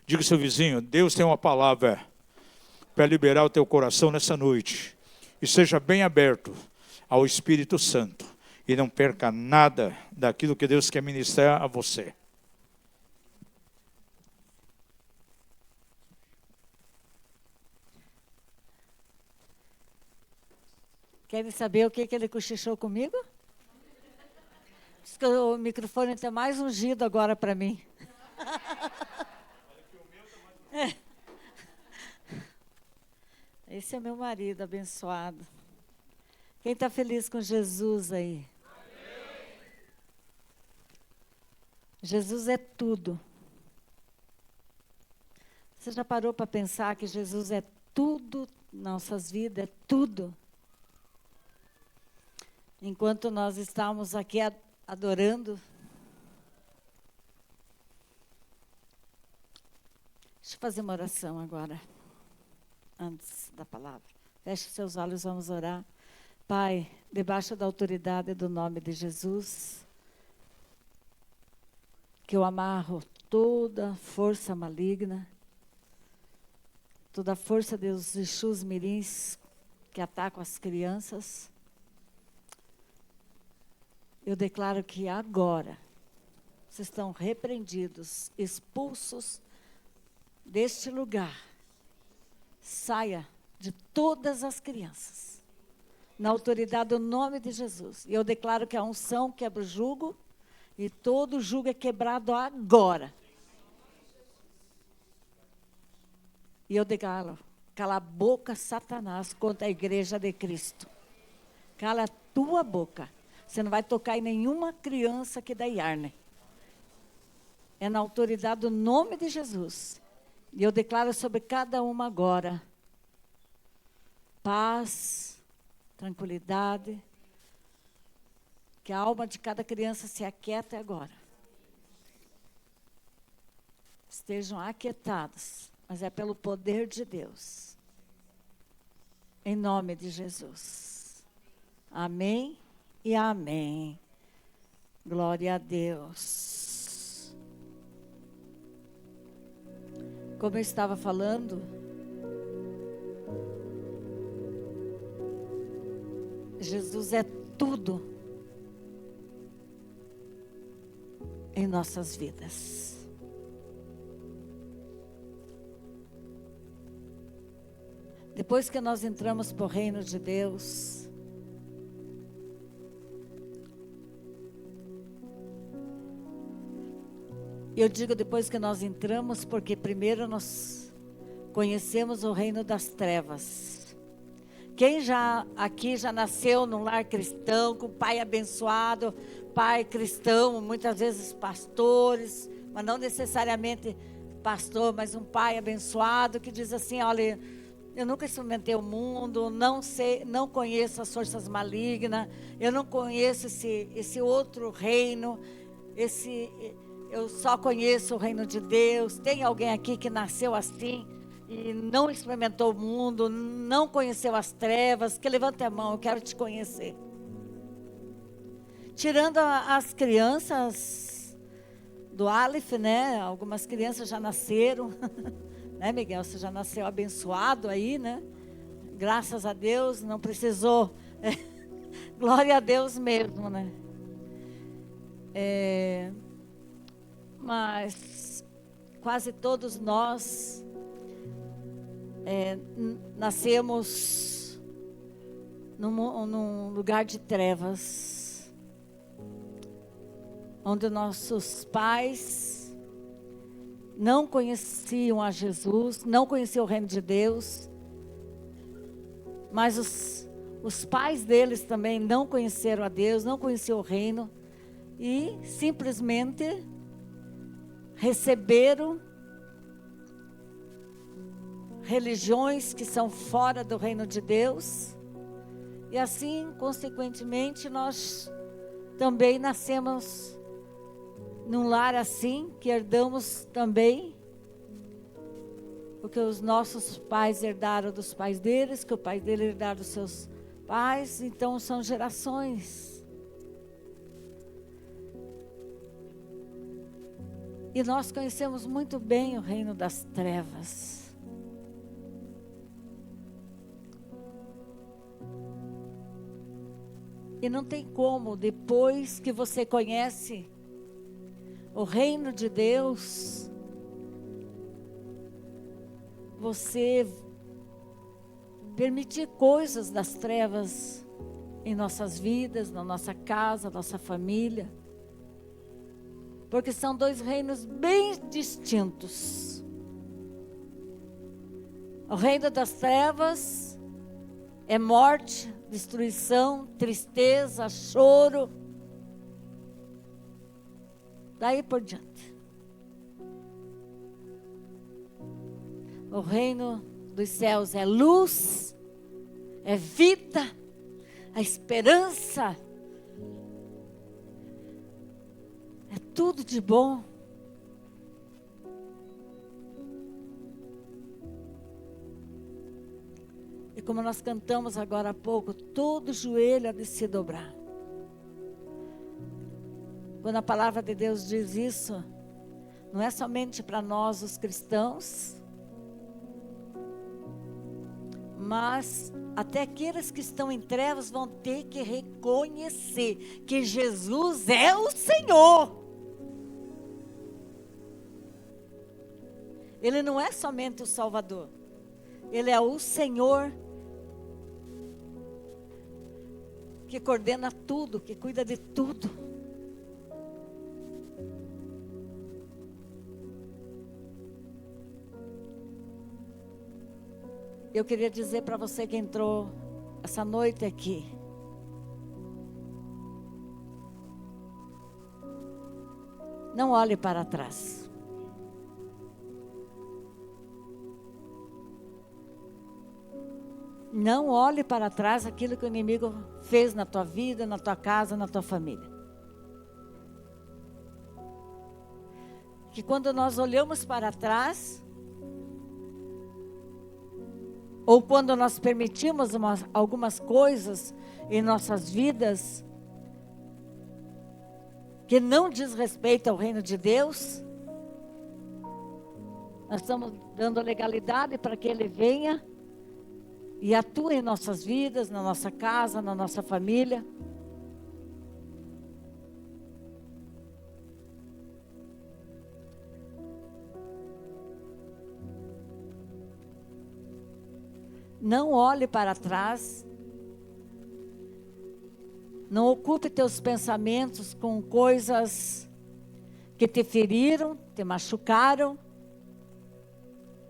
Diga ao seu vizinho, Deus tem uma palavra para liberar o teu coração nessa noite. E seja bem aberto ao Espírito Santo. E não perca nada daquilo que Deus quer ministrar a você. Querem saber o que ele cochichou comigo? Diz que o microfone está mais ungido agora para mim. Esse é meu marido abençoado. Quem está feliz com Jesus aí? Jesus é tudo. Você já parou para pensar que Jesus é tudo, nossas vidas é tudo? Enquanto nós estamos aqui adorando, deixa eu fazer uma oração agora, antes da palavra. Feche seus olhos, vamos orar. Pai, debaixo da autoridade do nome de Jesus, que eu amarro toda força maligna, toda a força dos Exus mirins que atacam as crianças. Eu declaro que agora vocês estão repreendidos, expulsos deste lugar. Saia de todas as crianças, na autoridade do nome de Jesus. E eu declaro que a unção quebra o jugo, e todo jugo é quebrado agora. E eu declaro, cala a boca, Satanás, contra a igreja de Cristo. Cala a tua boca. Você não vai tocar em nenhuma criança aqui da Yarne. É na autoridade do nome de Jesus. E eu declaro sobre cada uma agora paz, tranquilidade. Que a alma de cada criança se aquieta agora. Estejam aquietadas, mas é pelo poder de Deus. Em nome de Jesus. Amém. E amém. Glória a Deus. Como eu estava falando, Jesus é tudo em nossas vidas. Depois que nós entramos para o reino de Deus, eu digo depois que nós entramos, porque primeiro nós conhecemos o reino das trevas. Quem aqui já nasceu num lar cristão, com pai abençoado, pai cristão, muitas vezes pastores, mas não necessariamente pastor, mas um pai abençoado que diz assim, olha, eu nunca experimentei o mundo, não sei, não conheço as forças malignas, eu não conheço esse outro reino, eu só conheço o reino de Deus. Tem alguém aqui que nasceu assim e não experimentou o mundo, não conheceu as trevas? Que levante a mão, eu quero te conhecer. Tirando as crianças do Aleph, né? Algumas crianças já nasceram, né, Miguel? Você já nasceu abençoado aí, né? Graças a Deus, não precisou. Glória a Deus mesmo, né? Mas quase todos nós nascemos num lugar de trevas, onde nossos pais não conheciam a Jesus, não conheciam o reino de Deus, mas os pais deles também não conheceram a Deus, não conheciam o reino, e simplesmente receberam religiões que são fora do reino de Deus, e assim, consequentemente, nós também nascemos num lar assim, que herdamos também o que os nossos pais herdaram dos pais deles, que o pai dele herdaram dos seus pais. Então são gerações. E nós conhecemos muito bem o reino das trevas. E não tem como, depois que você conhece o reino de Deus, você permitir coisas das trevas em nossas vidas, na nossa casa, nossa família. Porque são dois reinos bem distintos. O reino das trevas é morte, destruição, tristeza, choro. Daí por diante. O reino dos céus é luz, é vida, a esperança. É tudo de bom. E como nós cantamos agora há pouco, todo joelho há de se dobrar. Quando a palavra de Deus diz isso, não é somente para nós os cristãos, mas até aqueles que estão em trevas vão ter que reconhecer que Jesus é o Senhor. Ele não é somente o Salvador. Ele é o Senhor que coordena tudo, que cuida de tudo. Eu queria dizer para você que entrou essa noite aqui. Não olhe para trás. Não olhe para trás aquilo que o inimigo fez na tua vida, na tua casa, na tua família. Que quando nós olhamos para trás, ou quando nós permitimos algumas coisas em nossas vidas que não diz respeito ao reino de Deus, nós estamos dando legalidade para que Ele venha e atue em nossas vidas, na nossa casa, na nossa família. Não olhe para trás. Não ocupe teus pensamentos com coisas que te feriram, te machucaram.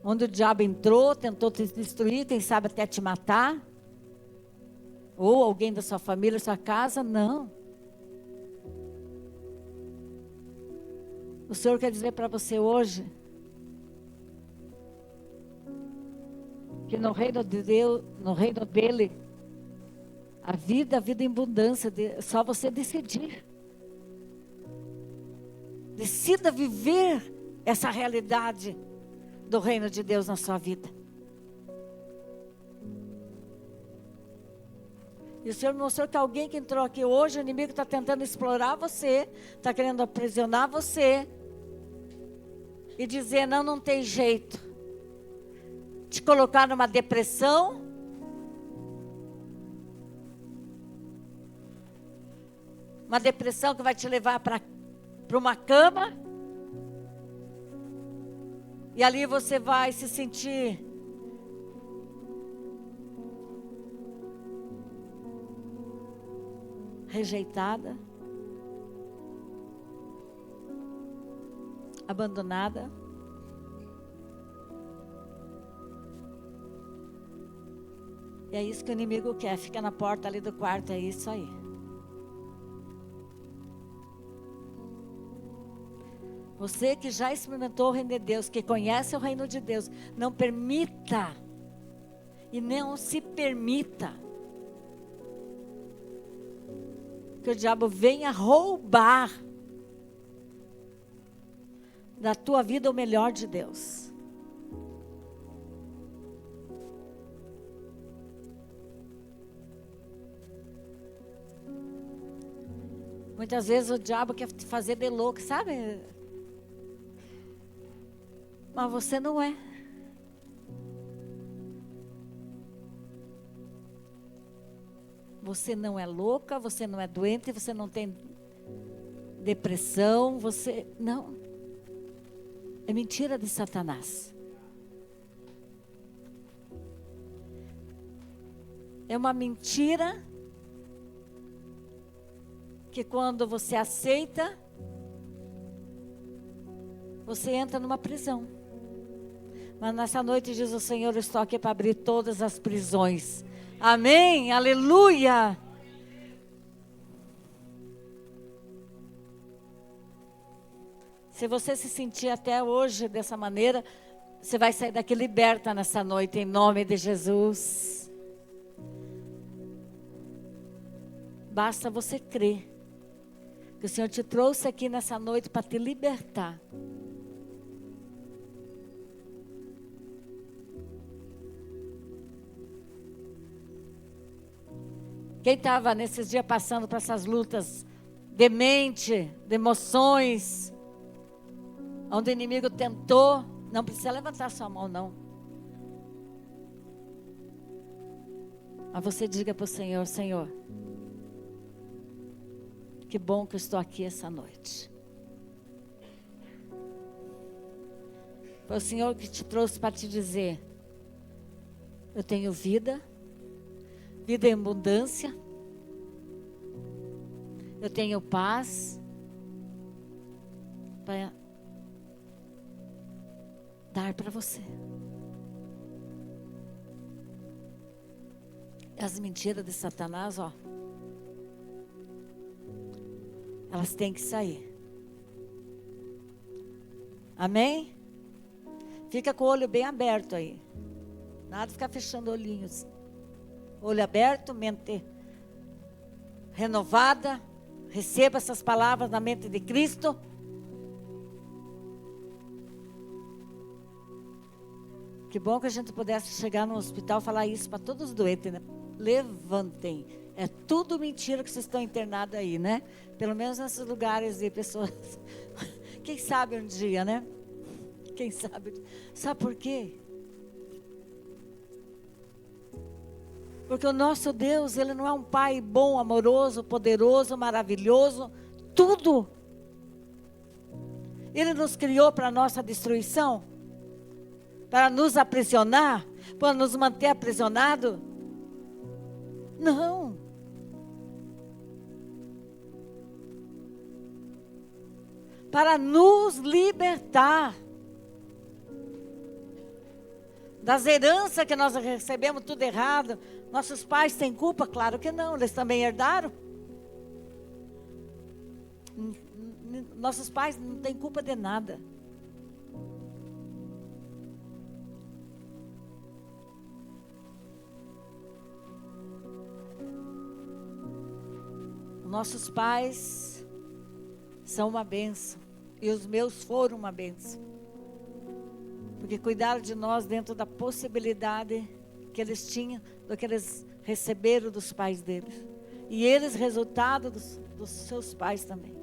Onde o diabo entrou, tentou te destruir, quem sabe até te matar. Ou alguém da sua família, da sua casa, não. O Senhor quer dizer para você hoje que no reino de Deus, no reino dele, a vida em abundância, só você decidir. Decida viver essa realidade do reino de Deus na sua vida. E o Senhor mostrou que alguém que entrou aqui hoje, o inimigo está tentando explorar você, está querendo aprisionar você e dizer, não tem jeito. Te colocar numa depressão, uma depressão que vai te levar para uma cama, e ali você vai se sentir rejeitada, abandonada. E é isso que o inimigo quer, fica na porta ali do quarto, é isso aí. Você que já experimentou o reino de Deus, que conhece o reino de Deus, não permita e não se permita que o diabo venha roubar da tua vida o melhor de Deus. Muitas vezes o diabo quer te fazer de louco, sabe? Mas você não é. Você não é louca, você não é doente, você não tem depressão, você... Não. É mentira de Satanás. É uma mentira que quando você aceita, você entra numa prisão. Mas nessa noite diz o Senhor, eu estou aqui para abrir todas as prisões. Amém, aleluia. Se você se sentir até hoje dessa maneira, você vai sair daqui liberta nessa noite, em nome de Jesus. Basta você crer que o Senhor te trouxe aqui nessa noite para te libertar. Quem estava nesses dias passando por essas lutas de mente, de emoções, onde o inimigo tentou, não precisa levantar sua mão não. Mas você diga para o Senhor, Senhor, que bom que eu estou aqui essa noite. Foi o Senhor que te trouxe para te dizer, eu tenho vida em abundância, eu tenho paz para dar para você. As mentiras de Satanás, ó, elas têm que sair. Amém? Fica com o olho bem aberto aí. Nada de ficar fechando olhinhos. Olho aberto, mente renovada. Receba essas palavras na mente de Cristo. Que bom que a gente pudesse chegar no hospital e falar isso para todos os doentes, né? Levantem. É tudo mentira que vocês estão internados aí, né? Pelo menos nesses lugares de pessoas. Quem sabe um dia, né? Quem sabe? Sabe por quê? Porque o nosso Deus, Ele não é um Pai bom, amoroso, poderoso, maravilhoso, tudo. Ele nos criou para a nossa destruição, para nos aprisionar, para nos manter aprisionados. Não. Para nos libertar das heranças que nós recebemos tudo errado. Nossos pais têm culpa? Claro que não, eles também herdaram. Nossos pais não têm culpa de nada. Nossos pais são uma bênção. E os meus foram uma bênção. Porque cuidaram de nós dentro da possibilidade que eles tinham, do que eles receberam dos pais deles. E eles, resultado dos seus pais também.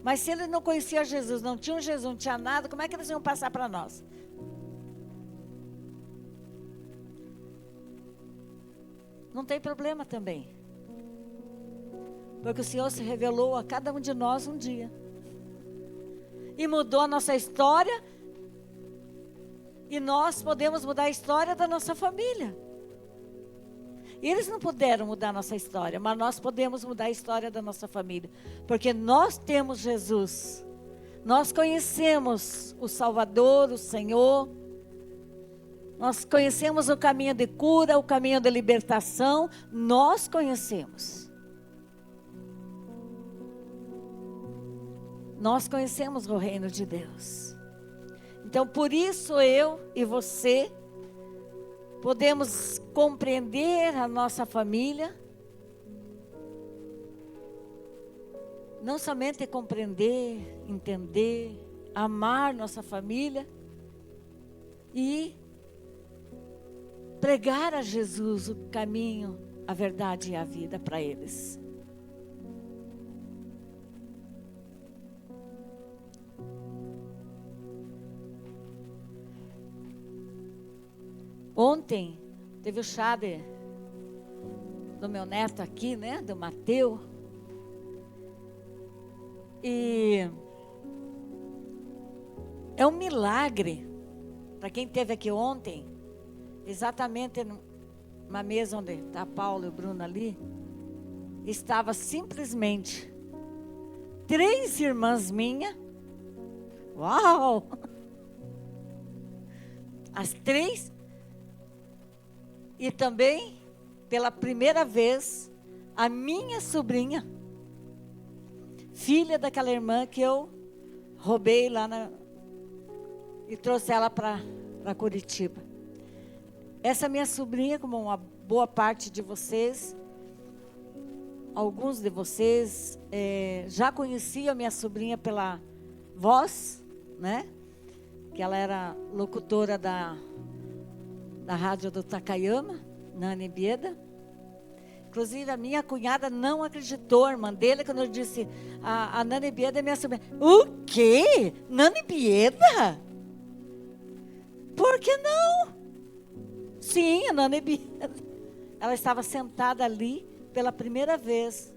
Mas se eles não conheciam Jesus, não tinham Jesus, não tinha nada, como é que eles iam passar para nós? Não tem problema também. Porque o Senhor se revelou a cada um de nós um dia. E mudou a nossa história. E nós podemos mudar a história da nossa família. E eles não puderam mudar a nossa história, mas nós podemos mudar a história da nossa família. Porque nós temos Jesus. Nós conhecemos o Salvador, o Senhor. Nós conhecemos o caminho de cura, o caminho de libertação. Nós conhecemos. Nós conhecemos o reino de Deus. Então, por isso eu e você podemos compreender a nossa família. Não somente compreender, entender, amar nossa família e pregar a Jesus o caminho, a verdade e a vida para eles. Ontem teve o chá do meu neto aqui, né? Do Mateus. E é um milagre. Para quem esteve aqui ontem, exatamente numa mesa onde está Paulo e o Bruno ali, estava simplesmente 3 irmãs minhas. Uau! As 3. E também, pela primeira vez, a minha sobrinha, filha daquela irmã que eu roubei lá e trouxe ela para Curitiba. Essa minha sobrinha, como uma boa parte de vocês, alguns de vocês já conheciam a minha sobrinha pela voz, né? Que ela era locutora da rádio do Takayama, Nani Bieda. Inclusive, a minha cunhada não acreditou, a irmã dele, quando eu disse, a Nani Bieda é minha sobrinha. O quê? Nani Bieda? Por que não? Sim, a Nani Bieda. Ela estava sentada ali pela primeira vez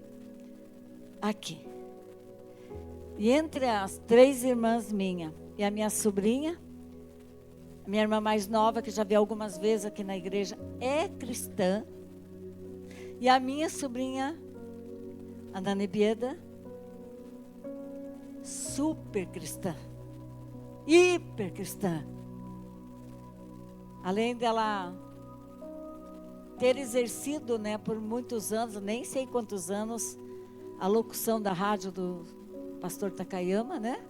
aqui. E entre as 3 irmãs minhas e a minha sobrinha, a minha irmã mais nova, que já veio algumas vezes aqui na igreja, é cristã. E a minha sobrinha, a Nani Bieda, super cristã, hiper cristã. Além dela ter exercido, né, por muitos anos, nem sei quantos anos, a locução da rádio do pastor Takayama, né?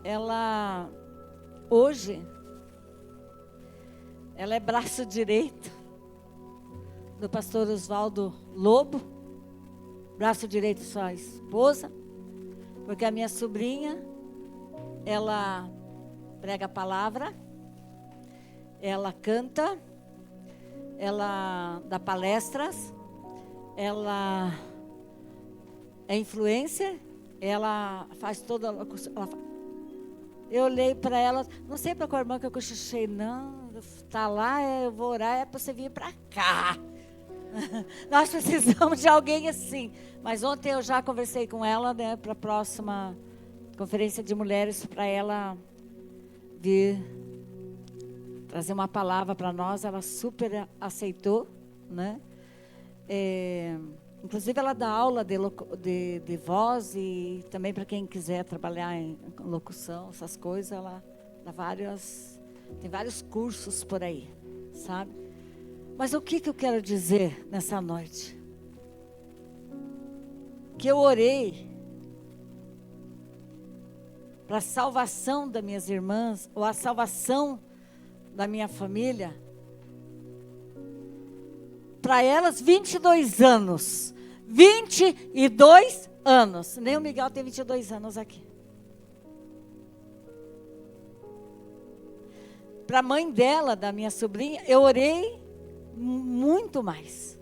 Ela, hoje, ela é braço direito do pastor Oswaldo Lobo, braço direito de sua esposa, porque a minha sobrinha, ela prega a palavra, ela canta, ela dá palestras, ela é influencer, ela faz toda eu olhei para ela, não sei para qual irmã que eu cochichei, não, está lá, eu vou orar, é para você vir para cá. Nós precisamos de alguém assim. Mas ontem eu já conversei com ela, né, para a próxima conferência de mulheres, para ela vir trazer uma palavra para nós. Ela super aceitou, né? Inclusive ela dá aula de voz, e também para quem quiser trabalhar em locução, essas coisas, ela dá tem vários cursos por aí, sabe? Mas o que eu quero dizer nessa noite? Que eu orei para a salvação das minhas irmãs, ou a salvação da minha família, para elas 22 anos. 22 anos. Nem o Miguel tem 22 anos aqui. Para a mãe dela, da minha sobrinha, eu orei muito mais.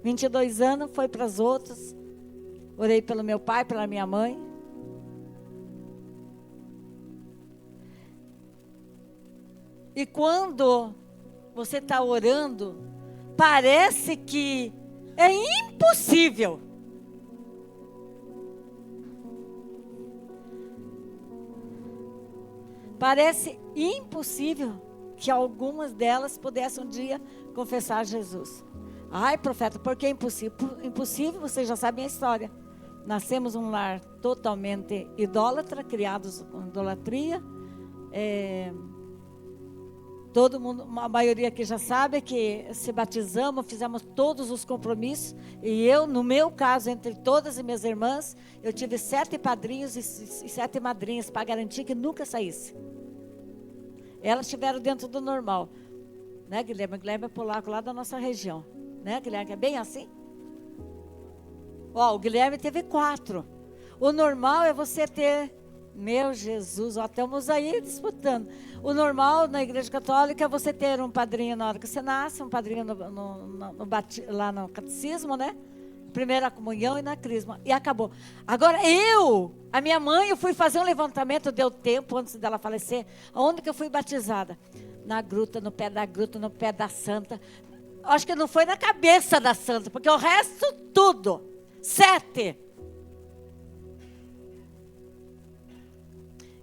22 anos foi para as outras. Orei pelo meu pai, pela minha mãe. E quando você está orando, parece que é impossível. Parece impossível que algumas delas pudessem um dia confessar Jesus. Ai, profeta, por que impossível? Impossível, vocês já sabem a história. Nascemos num lar totalmente idólatra, criados com idolatria. Todo mundo, a maioria aqui já sabe que se batizamos, fizemos todos os compromissos. E eu, no meu caso, entre todas as minhas irmãs, eu tive 7 padrinhos e 7 madrinhas para garantir que nunca saísse. Elas estiveram dentro do normal. Né, Guilherme? Guilherme é polaco lá da nossa região. Né, Guilherme? É bem assim? Ó, o Guilherme teve 4. O normal é você ter... Meu Jesus, ó, estamos aí disputando. O normal na igreja católica é você ter um padrinho na hora que você nasce, um padrinho lá no catecismo, né? primeira comunhão e na crisma. E acabou. Agora a minha mãe, eu fui fazer um levantamento, deu tempo antes dela falecer. Onde que eu fui batizada? Na gruta, no pé da gruta, no pé da santa. Acho que não foi na cabeça da santa, porque o resto tudo. 7.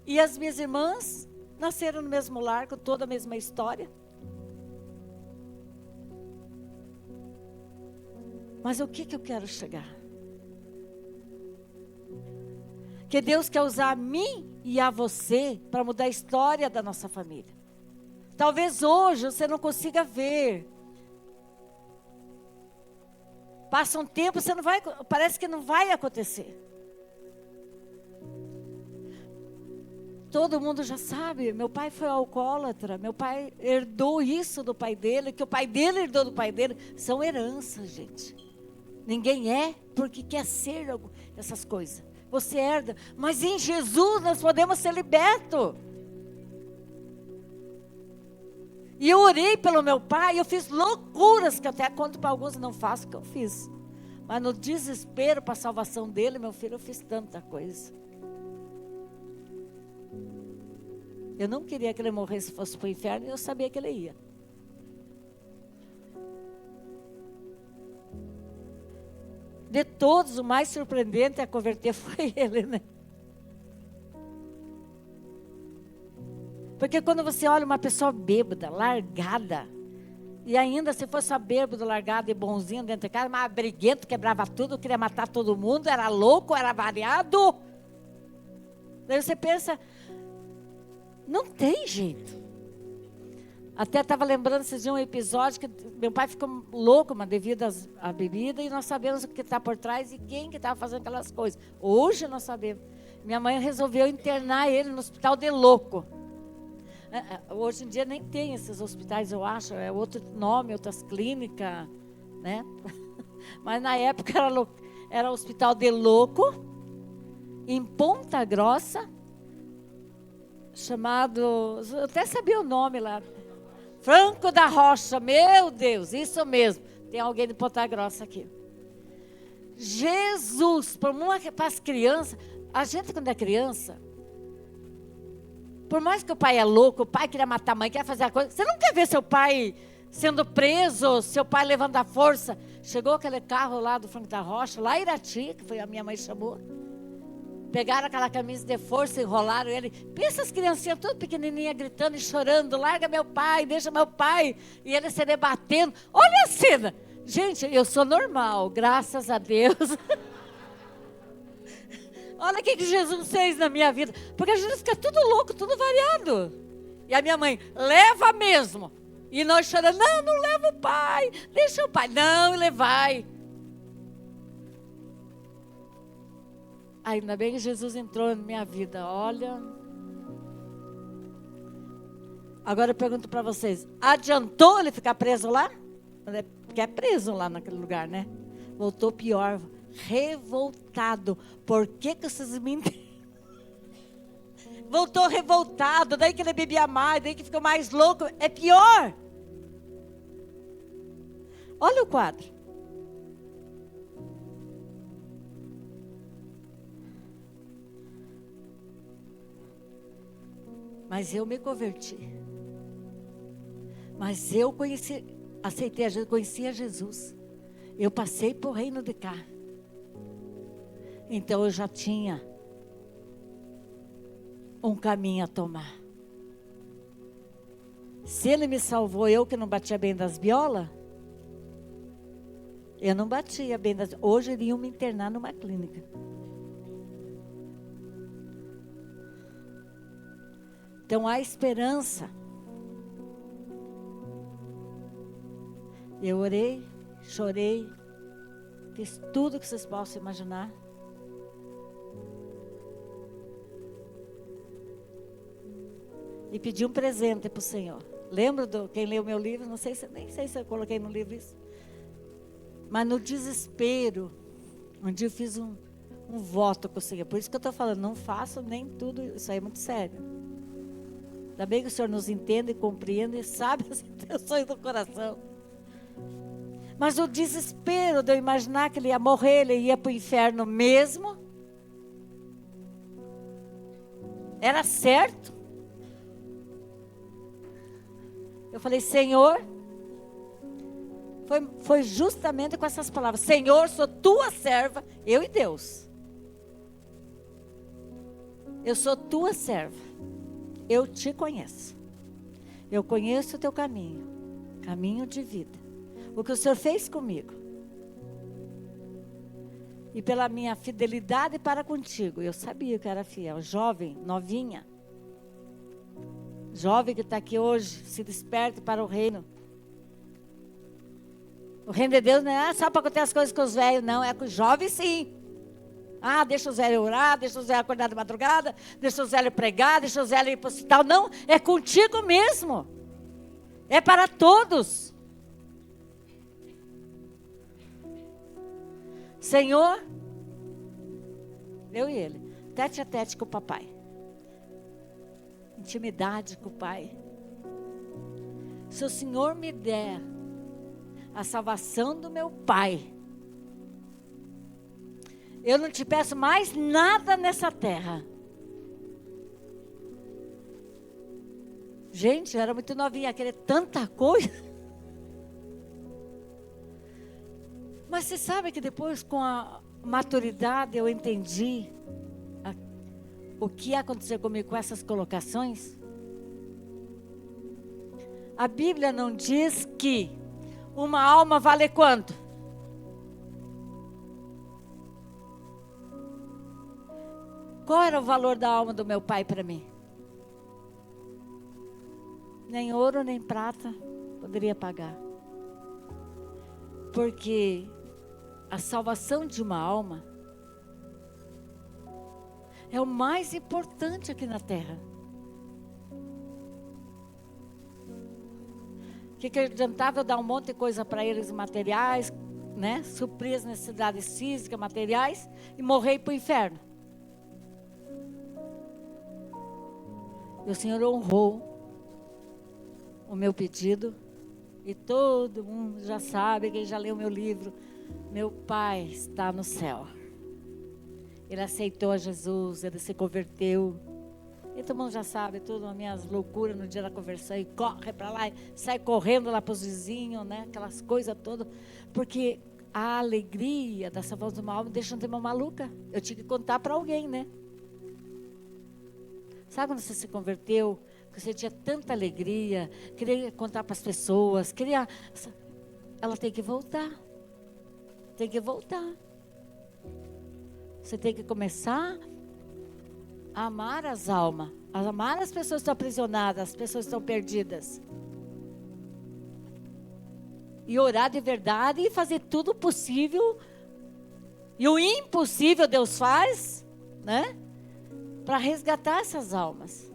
E as minhas irmãs nasceram no mesmo lar, com toda a mesma história. Mas o que eu quero chegar? Que Deus quer usar a mim e a você para mudar a história da nossa família. Talvez hoje você não consiga ver. Passa um tempo, parece que não vai acontecer. Todo mundo já sabe, meu pai foi alcoólatra, meu pai herdou isso do pai dele, que o pai dele herdou do pai dele. São heranças, gente. Ninguém é porque quer ser essas coisas. Você herda, mas em Jesus nós podemos ser libertos. E eu orei pelo meu pai, eu fiz loucuras, que até conto para alguns, não faço o que eu fiz. Mas no desespero para a salvação dele, meu filho, eu fiz tanta coisa. Eu não queria que ele morresse, fosse para o inferno, e eu sabia que ele ia. De todos, o mais surpreendente a converter foi ele, né? Porque quando você olha uma pessoa bêbada, largada, e ainda se fosse a bêbada, largada e bonzinho dentro de casa, mas briguento, quebrava tudo, queria matar todo mundo, era louco, era variado. Daí você pensa, não tem jeito. Até estava lembrando de um episódio que meu pai ficou louco, mas devido à bebida, e nós sabemos o que está por trás e quem que estava fazendo aquelas coisas. Hoje nós sabemos. Minha mãe resolveu internar ele no hospital de louco. Hoje em dia nem tem esses hospitais, eu acho, é outro nome, outras clínicas, né? Mas na época era hospital de louco, em Ponta Grossa, chamado, eu até sabia o nome lá, Franco da Rocha, meu Deus, isso mesmo, tem alguém de Ponta Grossa aqui. Jesus, para as crianças, a gente quando é criança, por mais que o pai é louco, o pai queria matar a mãe, queria fazer a coisa, você não quer ver seu pai sendo preso, seu pai levando a força. Chegou aquele carro lá do Franco da Rocha, lá em Irati, que foi a minha mãe chamou. Pegaram aquela camisa de força, enrolaram ele. Pensa as criancinhas tudo pequenininhas, gritando e chorando. Larga meu pai, deixa meu pai. E ele se debatendo. Olha a cena. Gente, eu sou normal, graças a Deus. Olha o que Jesus fez na minha vida. Porque a gente fica tudo louco, tudo variado. E a minha mãe, leva mesmo. E nós chorando, não leva o pai. Deixa o pai. Não, ele vai. Ainda bem que Jesus entrou na minha vida. Olha. Agora eu pergunto para vocês. Adiantou ele ficar preso lá? Porque é preso lá naquele lugar, né? Voltou pior. Revoltado. Por que vocês me entendem? Voltou revoltado. Daí que ele bebia mais. Daí que ficou mais louco. É pior. Olha o quadro. Mas eu me converti. Mas eu aceitei a Jesus, conheci a Jesus. Eu passei por reino de cá. Então eu já tinha um caminho a tomar. Se ele me salvou, eu que não batia bem das violas, eu não batia bem das... Hoje iriam me internar numa clínica. Então há esperança. Eu orei, chorei, fiz tudo que vocês possam imaginar. E pedi um presente para o Senhor. Lembra quem leu meu livro? Não sei nem sei se eu coloquei no livro isso. Mas no desespero, um dia eu fiz um voto com o Senhor. Por isso que eu estou falando, não faço nem tudo, isso aí é muito sério. Ainda bem que o Senhor nos entende e compreende e sabe as intenções do coração. Mas o desespero de eu imaginar que ele ia morrer, ele ia para o inferno mesmo, era certo. Eu falei, Senhor, foi justamente com essas palavras: Senhor, sou tua serva, eu e Deus. Eu sou tua serva, eu te conheço. Eu conheço o teu caminho, caminho de vida. O que o Senhor fez comigo. E pela minha fidelidade para contigo, eu sabia que eu era fiel. Jovem, novinha. Jovem que está aqui hoje, se desperte para o reino. O reino de Deus não é só para acontecer as coisas com os velhos, não. É com os jovens, sim. Ah, deixa os velhos orar, deixa os velhos acordar de madrugada, deixa os velhos pregar, deixa os velhos ir para o hospital. Não, é contigo mesmo. É para todos. Senhor, eu e ele, tete a tete com o papai. Intimidade com o pai. Se o Senhor me der a salvação do meu pai, eu não te peço mais nada nessa terra. Gente, eu era muito novinha, querer tanta coisa. Mas você sabe que depois, com a maturidade, eu entendi o que ia acontecer comigo com essas colocações. A Bíblia não diz que uma alma vale quanto? Qual era o valor da alma do meu pai para mim? Nem ouro, nem prata poderia pagar. Porque a salvação de uma alma é o mais importante aqui na terra. O que adiantava eu dar um monte de coisa para eles, materiais, né? Suprir as necessidades físicas, materiais, e morrer e ir para o inferno. E o Senhor honrou o meu pedido. E todo mundo já sabe, quem já leu meu livro, meu pai está no céu. Ele aceitou a Jesus, ele se converteu. E todo mundo já sabe, tudo as minhas loucuras no dia da conversão. E corre para lá, e sai correndo lá para os vizinhos, né? Aquelas coisas todas. Porque a alegria da salvação de uma alma deixa de uma maluca. Eu tinha que contar para alguém, né? Sabe quando você se converteu? Que você tinha tanta alegria, queria contar para as pessoas, queria... Ela tem que voltar. Tem que voltar. Você tem que começar a amar as almas, a amar as pessoas que estão aprisionadas, as pessoas que estão perdidas. E orar de verdade e fazer tudo possível. E o impossível Deus faz, né? Para resgatar essas almas.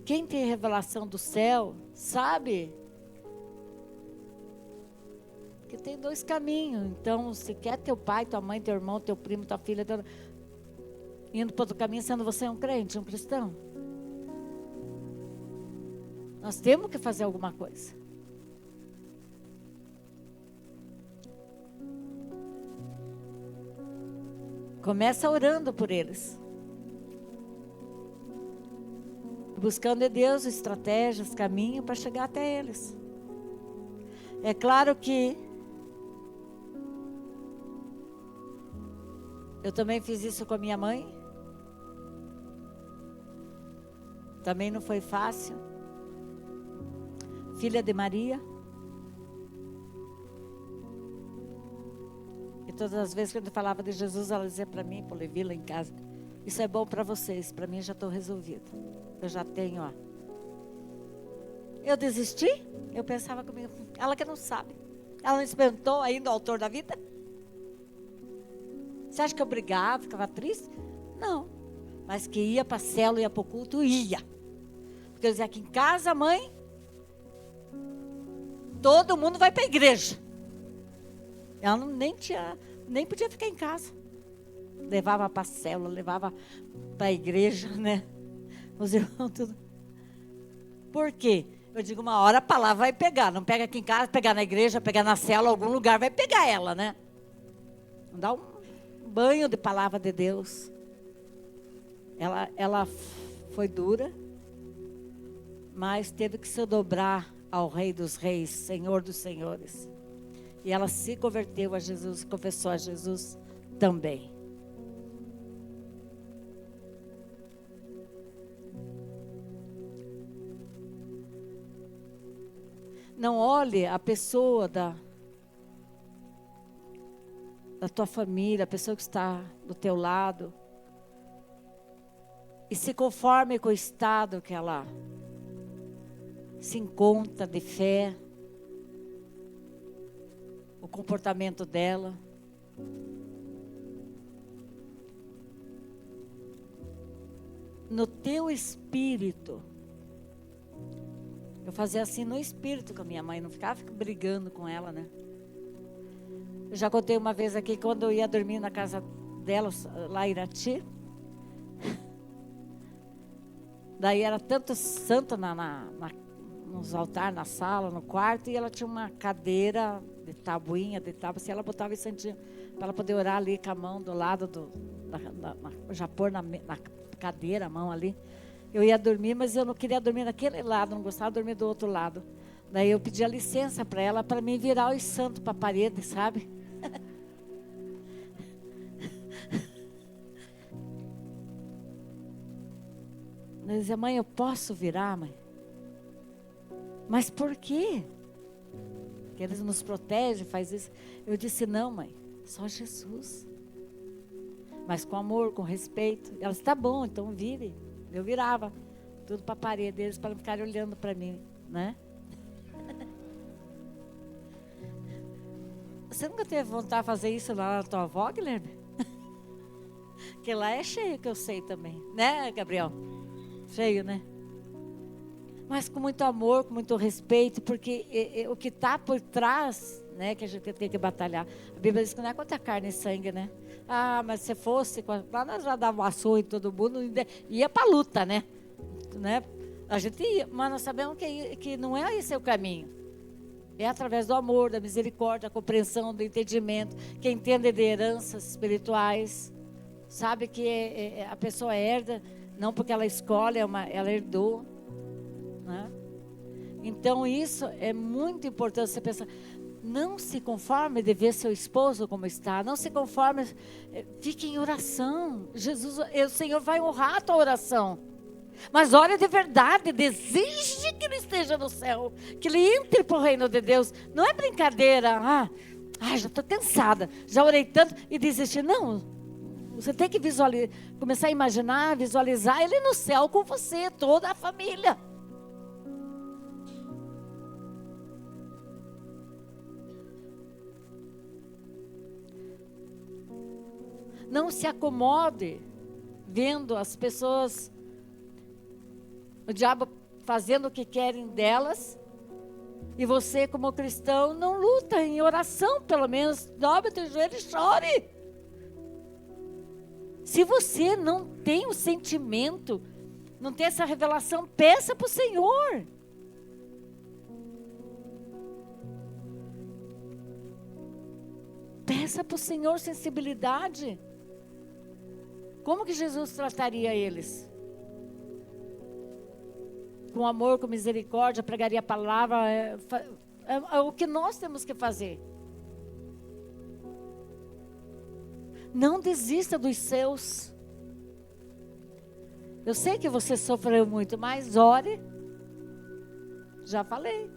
Quem tem revelação do céu, sabe que tem dois caminhos. Então, se quer teu pai, tua mãe, teu irmão, teu primo, tua filha, indo para outro caminho, sendo você um crente, um cristão. Nós temos que fazer alguma coisa. Começa orando por eles. Buscando em Deus estratégias, caminho para chegar até eles. É claro que eu também fiz isso com a minha mãe. Também não foi fácil. Filha de Maria. E todas as vezes que eu falava de Jesus, ela dizia para mim, para Levi lá em casa: isso é bom para vocês, para mim já estou resolvido. Eu já tenho, ó. Eu desisti? Eu pensava comigo, ela que não sabe. Ela não experimentou ainda o autor da vida? Você acha que eu brigava, ficava triste? Não. Mas que ia para a célula, ia para o culto, ia. Porque eu dizia, aqui em casa, mãe, todo mundo vai para a igreja. Ela nem podia ficar em casa. Levava para a célula, levava para a igreja, né? Os irmãos tudo. Por quê? Eu digo, uma hora a palavra vai pegar. Não pega aqui em casa, pegar na igreja, pegar na cela, algum lugar vai pegar ela, né? Dá um banho de palavra de Deus. Ela foi dura, mas teve que se dobrar ao Rei dos Reis, Senhor dos Senhores. E ela se converteu a Jesus, confessou a Jesus também. Não olhe a pessoa da tua família, a pessoa que está do teu lado, e se conforme com o estado que ela se encontra de fé, o comportamento dela. No teu espírito, eu fazia assim no espírito com a minha mãe, não ficava brigando com ela, né? Eu já contei uma vez aqui, quando eu ia dormir na casa dela, lá em Irati. Daí era tanto santo nos altares, na sala, no quarto, e ela tinha uma cadeira de tabuinha, assim, ela botava esse santinho para ela poder orar ali com a mão do lado já pôr na cadeira a mão ali. Eu ia dormir, mas eu não queria dormir naquele lado, não gostava de dormir do outro lado. Daí eu pedi a licença para ela, para mim virar os santos para a parede, sabe? Eu dizia, mãe, eu posso virar, mãe? Mas por quê? Que eles nos protegem, faz isso. Eu disse, não, mãe, só Jesus. Mas com amor, com respeito. Ela disse, tá bom, então vire. Eu virava tudo para a parede deles, para não ficarem olhando para mim, né? Você nunca teve vontade de fazer isso lá na tua avó, Guilherme? Que lá é cheio, que eu sei também. Né, Gabriel? Cheio, né? Mas com muito amor, com muito respeito, porque o que está por trás, né, que a gente tem que batalhar. A Bíblia diz que não é contra carne e sangue, né? Ah, mas se fosse, lá nós já dava açoite em todo mundo, ia para a luta, né? A gente ia, mas nós sabemos que não é esse o caminho. É através do amor, da misericórdia, da compreensão, do entendimento, que entende de heranças espirituais, sabe que a pessoa herda, não porque ela escolhe, ela herdou, né? Então isso é muito importante. Você pensar, não se conforme de ver seu esposo como está, não se conforme, fique em oração. O Senhor vai honrar a tua oração, mas ore de verdade, deseje que ele esteja no céu, que ele entre para o reino de Deus. Não é brincadeira, já estou cansada, já orei tanto e desisti. Não, você tem que começar a imaginar, visualizar ele no céu com você, toda a família. Não se acomode vendo as pessoas, o diabo fazendo o que querem delas, e você como cristão não luta em oração, pelo menos dobre teu joelho e chore. Se você não tem o sentimento, não tem essa revelação, peça para o Senhor. Peça para o Senhor sensibilidade. Como que Jesus trataria eles? Com amor, com misericórdia, pregaria a palavra. É o que nós temos que fazer. Não desista dos seus. Eu sei que você sofreu muito, mas ore. Já falei.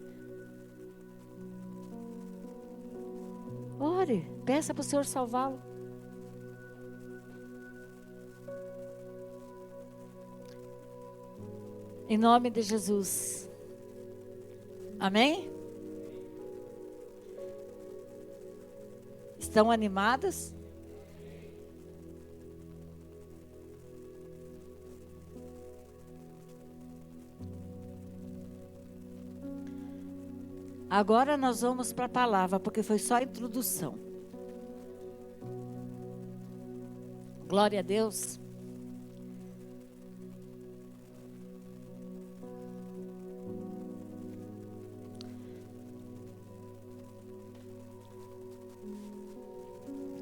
Ore, peça para o Senhor salvá-lo. Em nome de Jesus. Amém? Estão animadas? Agora nós vamos para a palavra, porque foi só a introdução. Glória a Deus.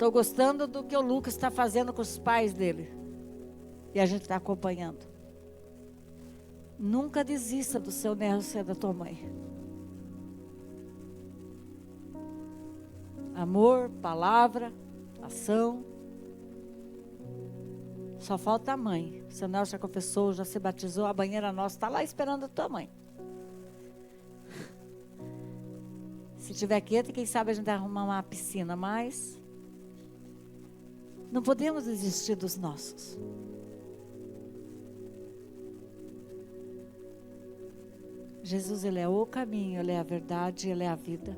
Estou gostando do que o Lucas está fazendo com os pais dele. E a gente está acompanhando. Nunca desista do seu neto ser da tua mãe. Amor, palavra, ação. Só falta a mãe. O seu Nelson já confessou, já se batizou, a banheira nossa está lá esperando a tua mãe. Se tiver quieto, quem sabe a gente arrumar uma piscina, mas não podemos desistir dos nossos. Jesus, Ele é o caminho, Ele é a verdade, Ele é a vida.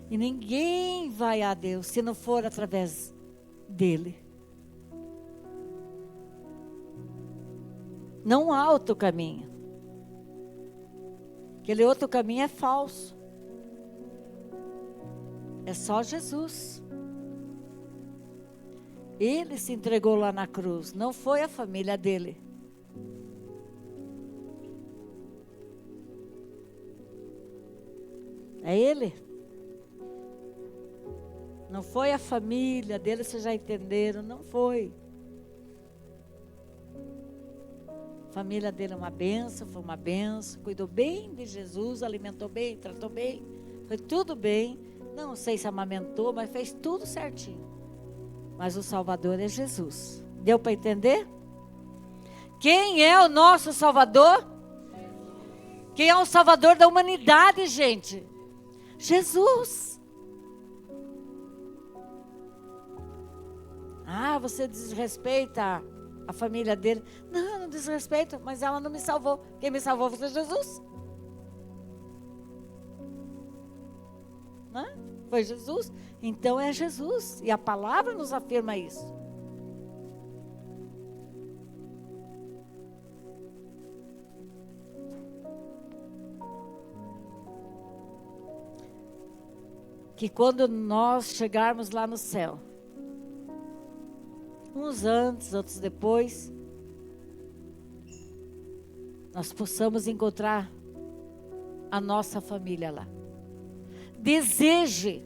E ninguém vai a Deus se não for através dEle. Não há outro caminho. Aquele outro caminho é falso. É só Jesus. Ele se entregou lá na cruz, não foi a família dele. É Ele. Não foi a família dele, vocês já entenderam, não foi. A família dele é uma benção, foi uma benção, cuidou bem de Jesus, alimentou bem, tratou bem, foi tudo bem. Não sei se amamentou, mas fez tudo certinho. Mas o Salvador é Jesus. Deu para entender? Quem é o nosso Salvador? Quem é o Salvador da humanidade, gente? Jesus. Ah, você desrespeita a família dele. Não, não desrespeito, mas ela não me salvou. Quem me salvou foi Jesus. Não? Foi Jesus? Então é Jesus. E a palavra nos afirma isso. Que quando nós chegarmos lá no céu, uns antes, outros depois, nós possamos encontrar a nossa família lá. Deseje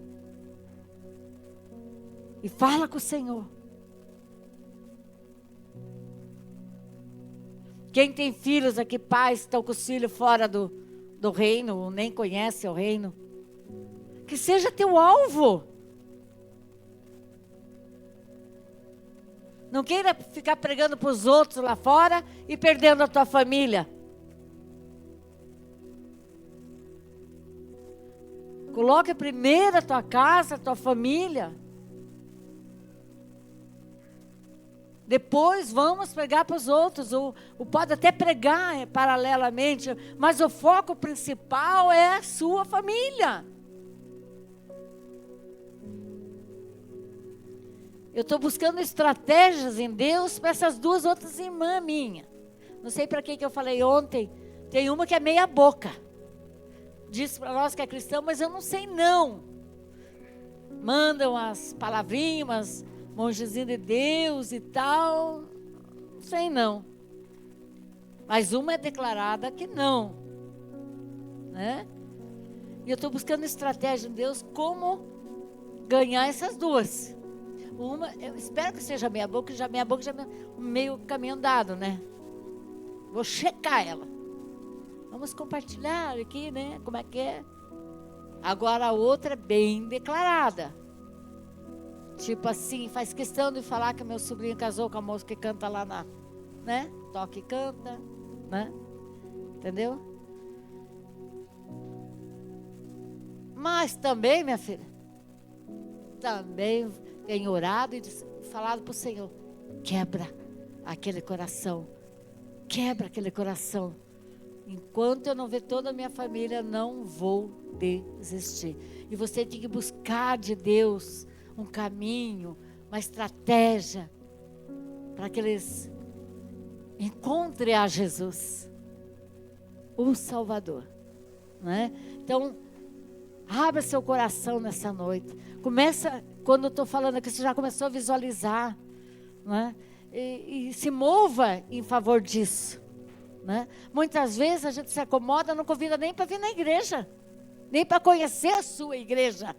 e fala com o Senhor. Quem tem filhos aqui, pais, estão com os filhos fora do reino, nem conhece o reino, que seja teu alvo. Não queira ficar pregando para os outros lá fora e perdendo a tua família. Coloque primeiro a tua casa, a tua família. Depois vamos pregar para os outros. Pode até pregar paralelamente, mas o foco principal é a sua família. Eu estou buscando estratégias em Deus para essas duas outras irmãs minhas. Não sei para que eu falei ontem. Tem uma que é meia boca. Diz para nós que é cristão, mas eu não sei não. Mandam as palavrinhas, mongezinho de Deus e tal. Não sei não. Mas uma é declarada que não. Né? E eu estou buscando estratégia em Deus como ganhar essas duas. Uma, eu espero que seja meia boca, já meio caminho andado, né? Vou checar ela. Vamos compartilhar aqui, né? Como é que é? Agora a outra é bem declarada. Tipo assim, faz questão de falar que meu sobrinho casou com a moça que canta lá na, né? Toca e canta, né? Entendeu? Mas também, minha filha, também tenho orado e falado para o Senhor, quebra aquele coração. Quebra aquele coração. Enquanto eu não ver toda a minha família, não vou desistir. E você tem que buscar de Deus um caminho, uma estratégia, para que eles encontrem a Jesus, o Salvador. Né? Então, abra seu coração nessa noite. Começa, quando eu estou falando aqui, você já começou a visualizar. Né? E se mova em favor disso. Né? Muitas vezes a gente se acomoda, não convida nem para vir na igreja, nem para conhecer a sua igreja.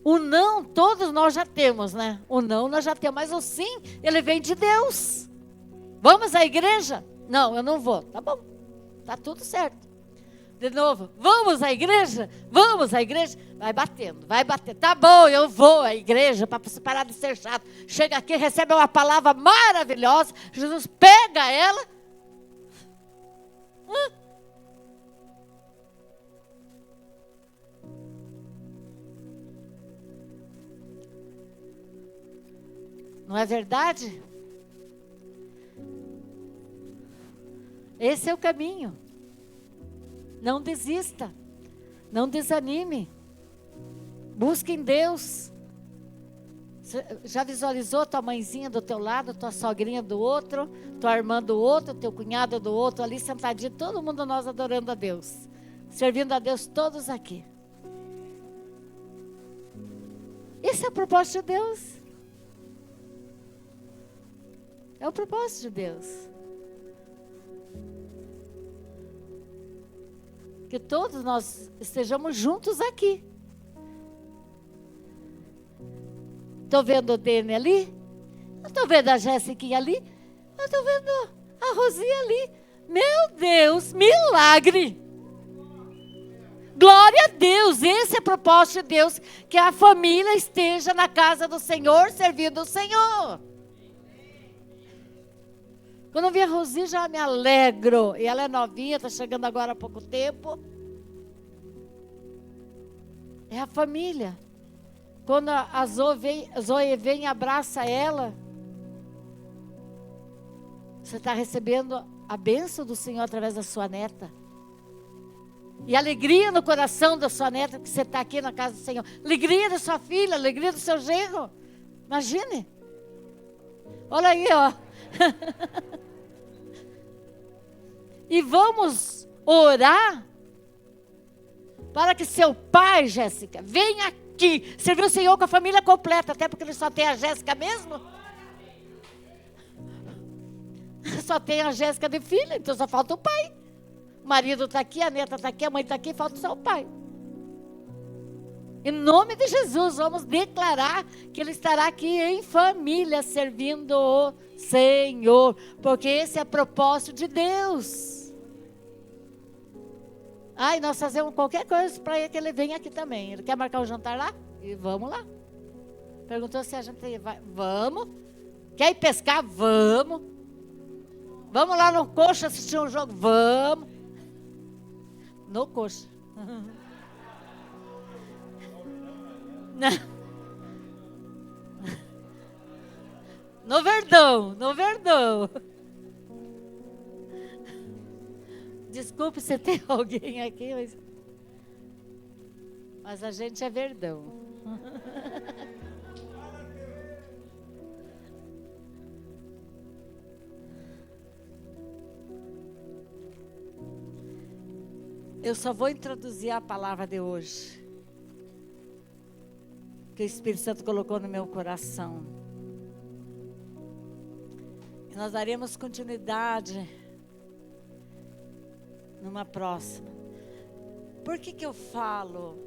O não, todos nós já temos, né? O não nós já temos, mas o sim, ele vem de Deus. Vamos à igreja? Não, eu não vou. Tá bom, tá tudo certo. De novo, vamos à igreja? Vamos à igreja? Vai batendo, vai batendo. Tá bom, eu vou à igreja para parar de ser chato. Chega aqui, recebe uma palavra maravilhosa. Jesus pega ela. Não é verdade? Esse é o caminho. Não desista. Não desanime. Busque em Deus. Você já visualizou tua mãezinha do teu lado, tua sogrinha do outro, tua irmã do outro, teu cunhado do outro, ali sentadinho, todo mundo nós adorando a Deus. Servindo a Deus todos aqui. Esse é o propósito de Deus. É o propósito de Deus. Que todos nós estejamos juntos aqui. Estou vendo o Dene ali. Estou vendo a Jéssica ali. Estou vendo a Rosinha ali. Meu Deus, milagre! Glória a Deus, esse é o propósito de Deus. Que a família esteja na casa do Senhor, servindo o Senhor. Quando eu vi a Rosinha, já me alegro. E ela é novinha, está chegando agora há pouco tempo. É a família. Quando a Zoe vem e abraça ela, você está recebendo a bênção do Senhor através da sua neta. E alegria no coração da sua neta, que você está aqui na casa do Senhor. Alegria da sua filha, alegria do seu genro. Imagine. Olha aí, ó. E vamos orar para que seu pai, Jéssica, venha aqui servir o Senhor com a família completa, até porque ele só tem a Jéssica mesmo. Só tem a Jéssica de filha, então só falta o pai. O marido está aqui, a neta está aqui, a mãe está aqui, falta só o pai. Em nome de Jesus, vamos declarar que ele estará aqui em família, servindo o Senhor, porque esse é o propósito de Deus. Ah, e nós fazemos qualquer coisa para que ele venha aqui também. Ele quer marcar o jantar lá? E vamos lá. Perguntou se a gente vai. Vamos. Quer ir pescar? Vamos. Vamos lá no Coxa assistir um jogo? Vamos. No Coxa. No Verdão, no Verdão. Desculpe se tem alguém aqui, mas a gente é Verdão. Eu só vou introduzir a palavra de hoje, que o Espírito Santo colocou no meu coração. E nós daremos continuidade numa próxima. Por que eu falo?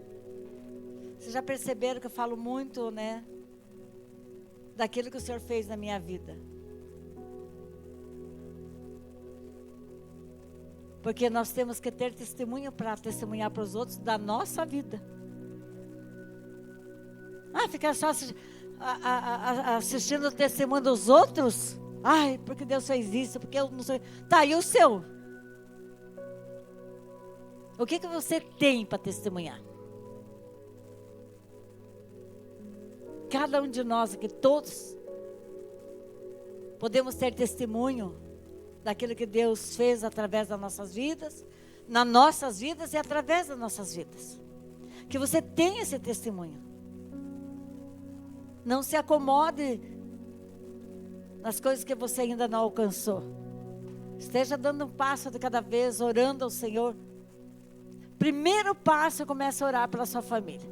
Vocês já perceberam que eu falo muito, né? Daquilo que o Senhor fez na minha vida. Porque nós temos que ter testemunho para testemunhar para os outros da nossa vida. Ah, ficar só assistindo o testemunho dos outros? Ai, porque Deus fez isso, porque eu não sei. Tá, e o seu? O que você tem para testemunhar? Cada um de nós aqui, todos, podemos ter testemunho daquilo que Deus fez através das nossas vidas, nas nossas vidas e através das nossas vidas. Que você tenha esse testemunho. Não se acomode nas coisas que você ainda não alcançou. Esteja dando um passo de cada vez, orando ao Senhor. Primeiro passo, comece a orar pela sua família.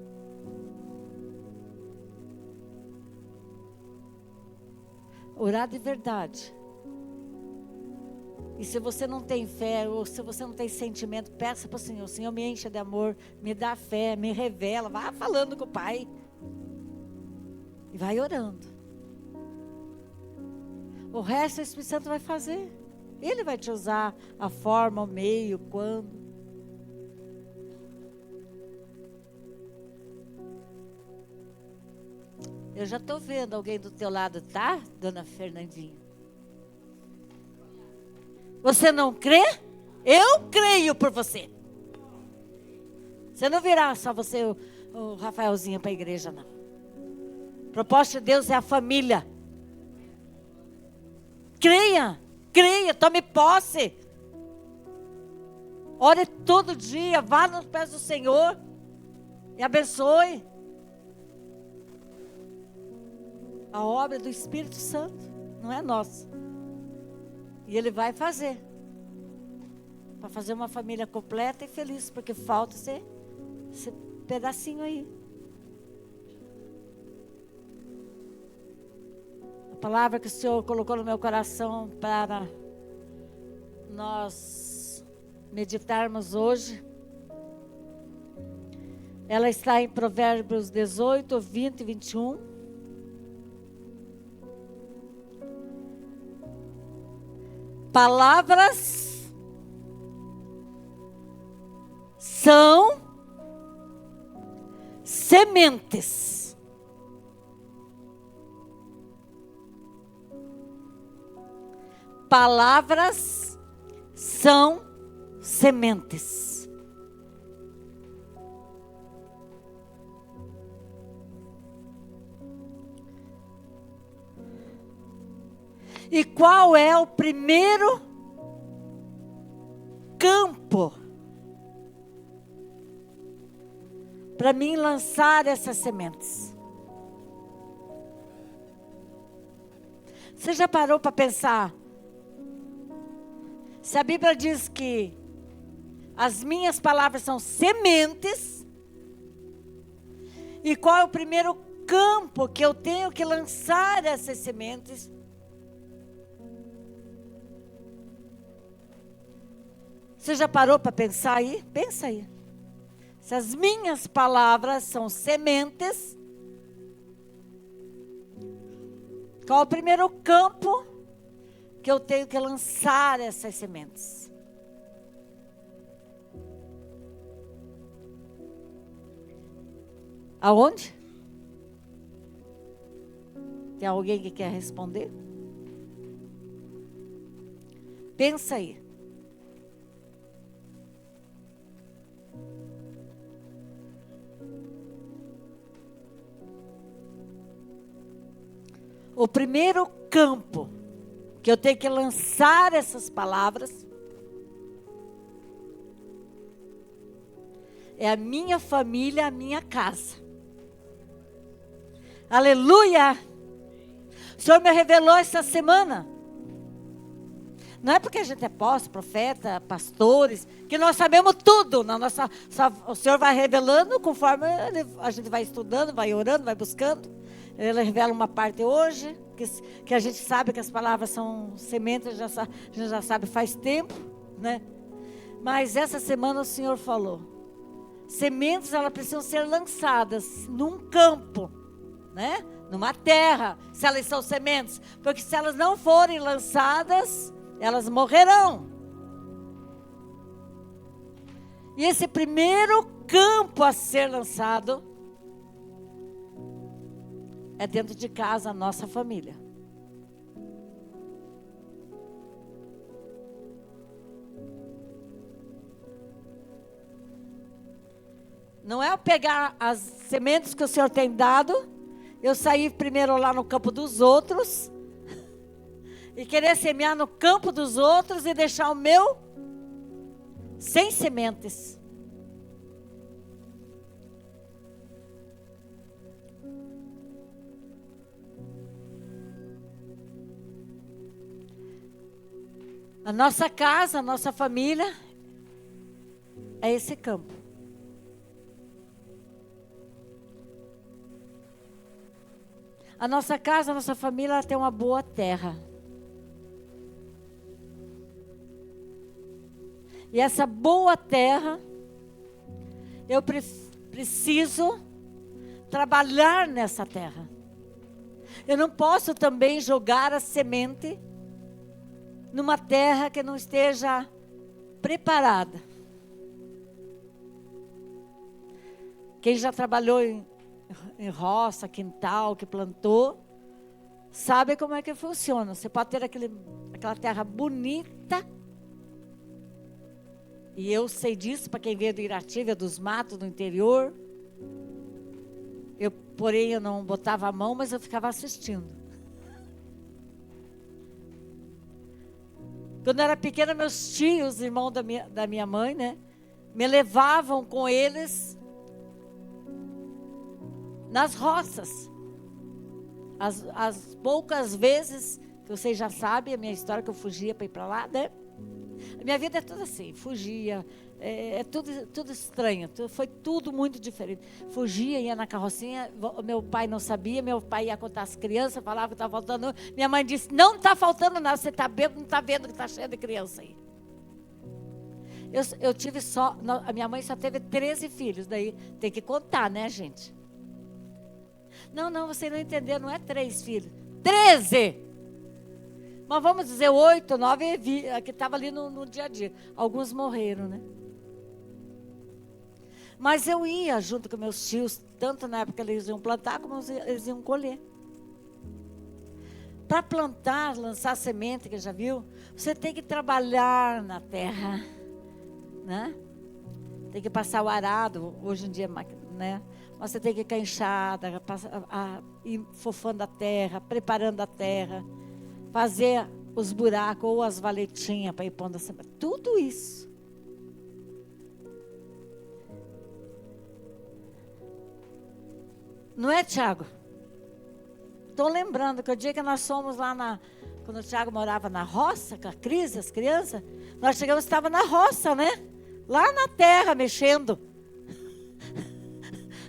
Orar de verdade. E se você não tem fé, ou se você não tem sentimento, peça para o Senhor. Senhor, me encha de amor, me dá fé, me revela. Vá falando com o Pai. Vai orando. O resto o Espírito Santo vai fazer. Ele vai te usar a forma, o meio, quando. Eu já estou vendo alguém do teu lado, tá, dona Fernandinha? Você não crê? Eu creio por você. Você não virá só você, o Rafaelzinho, para a igreja, não. O propósito de Deus é a família. Creia, creia, tome posse. Ore todo dia, vá nos pés do Senhor e abençoe. A obra do Espírito Santo, não é nossa. E Ele vai fazer. Para fazer uma família completa e feliz, porque falta esse pedacinho aí. A palavra que o Senhor colocou no meu coração para nós meditarmos hoje, ela está em Provérbios 18, 20 e 21. Palavras são sementes. Palavras são sementes. E qual é o primeiro campo para mim lançar essas sementes? Você já parou para pensar? Se a Bíblia diz que as minhas palavras são sementes, e qual é o primeiro campo que eu tenho que lançar essas sementes? Você já parou para pensar aí? Pensa aí. Se as minhas palavras são sementes, qual é o primeiro campo que eu tenho que lançar essas sementes? Aonde? Tem alguém que quer responder? Pensa aí. O primeiro campo que eu tenho que lançar essas palavras é a minha família, a minha casa. Aleluia! O Senhor me revelou essa semana. Não é porque a gente é apóstolo, profeta, pastores, que nós sabemos tudo. O Senhor vai revelando conforme a gente vai estudando, vai orando, vai buscando. Ele revela uma parte hoje, que a gente sabe que as palavras são sementes, a gente já sabe faz tempo, né? Mas essa semana o Senhor falou, sementes elas precisam ser lançadas num campo, né? Numa terra, se elas são sementes, porque se elas não forem lançadas, elas morrerão. E esse primeiro campo a ser lançado é dentro de casa, a nossa família. Não é eu pegar as sementes que o Senhor tem dado, eu sair primeiro lá no campo dos outros, e querer semear no campo dos outros e deixar o meu sem sementes. A nossa casa, a nossa família é esse campo. A nossa casa, a nossa família, ela tem uma boa terra. E essa boa terra, eu preciso trabalhar nessa terra. Eu não posso também jogar a semente numa terra que não esteja preparada. Quem já trabalhou em roça, quintal, que plantou, sabe como é que funciona. Você pode ter aquela terra bonita, e eu sei disso, para quem veio do Irati, dos matos, do interior. Porém, eu não botava a mão, mas eu ficava assistindo. Quando eu era pequena, meus tios, irmãos da minha mãe, né, me levavam com eles nas roças. As poucas vezes, que vocês já sabem, a minha história, que eu fugia para ir para lá, né? A minha vida é tudo assim, fugia, é tudo estranho, foi tudo muito diferente. Fugia, ia na carrocinha, meu pai não sabia, meu pai ia contar às crianças, falava que estava faltando. Minha mãe disse, não está faltando nada, você está bêbado, não está vendo que está cheio de criança aí. Eu tive só, a minha mãe só teve 13 filhos, daí tem que contar, né, gente? Não, você não entendeu, não é 3 filhos, 13! Mas vamos dizer 8, 9, que estava ali no dia a dia. Alguns morreram, né? Mas eu ia junto com meus tios, tanto na época eles iam plantar, como eles iam colher. Para plantar, lançar semente, que já viu, você tem que trabalhar na terra, né? Tem que passar o arado, hoje em dia, né? Mas você tem que ir com a enxada, ir fofando a terra, preparando a terra, fazer os buracos ou as valetinhas para ir pondo a semente. Tudo isso. Não é, Tiago? Estou lembrando que o dia que nós fomos lá quando o Tiago morava na roça, com a Cris, as crianças, nós chegamos, estava na roça, né? Lá na terra, mexendo.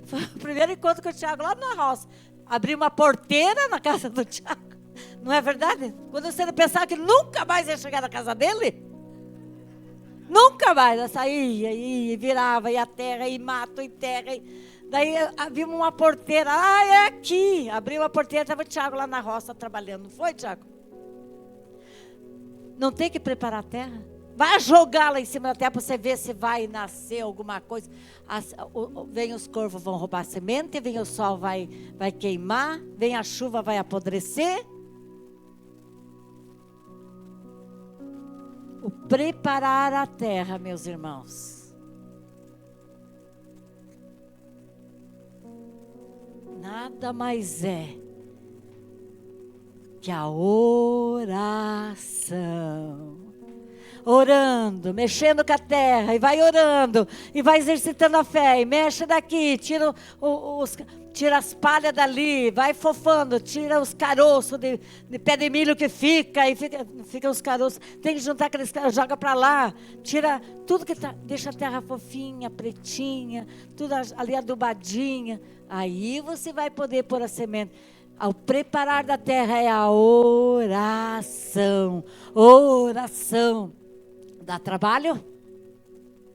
Foi o primeiro encontro com o Tiago, lá na roça. Abri uma porteira na casa do Tiago. Não é verdade? Quando você não pensava que nunca mais ia chegar na casa dele, nunca mais. Eu saía, ia, virava, ia terra, e mato, e terra. Daí vimos uma porteira, é aqui. Abri uma porteira, estava o Tiago lá na roça trabalhando. Não foi, Tiago? Não tem que preparar a terra? Vai jogar lá em cima da terra para você ver se vai nascer alguma coisa. Vem os corvos, vão roubar a semente, vem o sol, vai queimar, vem a chuva, vai apodrecer. O preparar a terra, meus irmãos. Nada mais é que a oração. Orando, mexendo com a terra, e vai orando, e vai exercitando a fé, e mexe daqui, tira as palhas dali, vai fofando, tira os caroços de pé de milho que fica os caroços, tem que juntar aqueles caroços, joga para lá, tira tudo que tá, deixa a terra fofinha, pretinha, tudo ali adubadinha, aí você vai poder pôr a semente. Ao preparar da terra é a oração. Dá trabalho?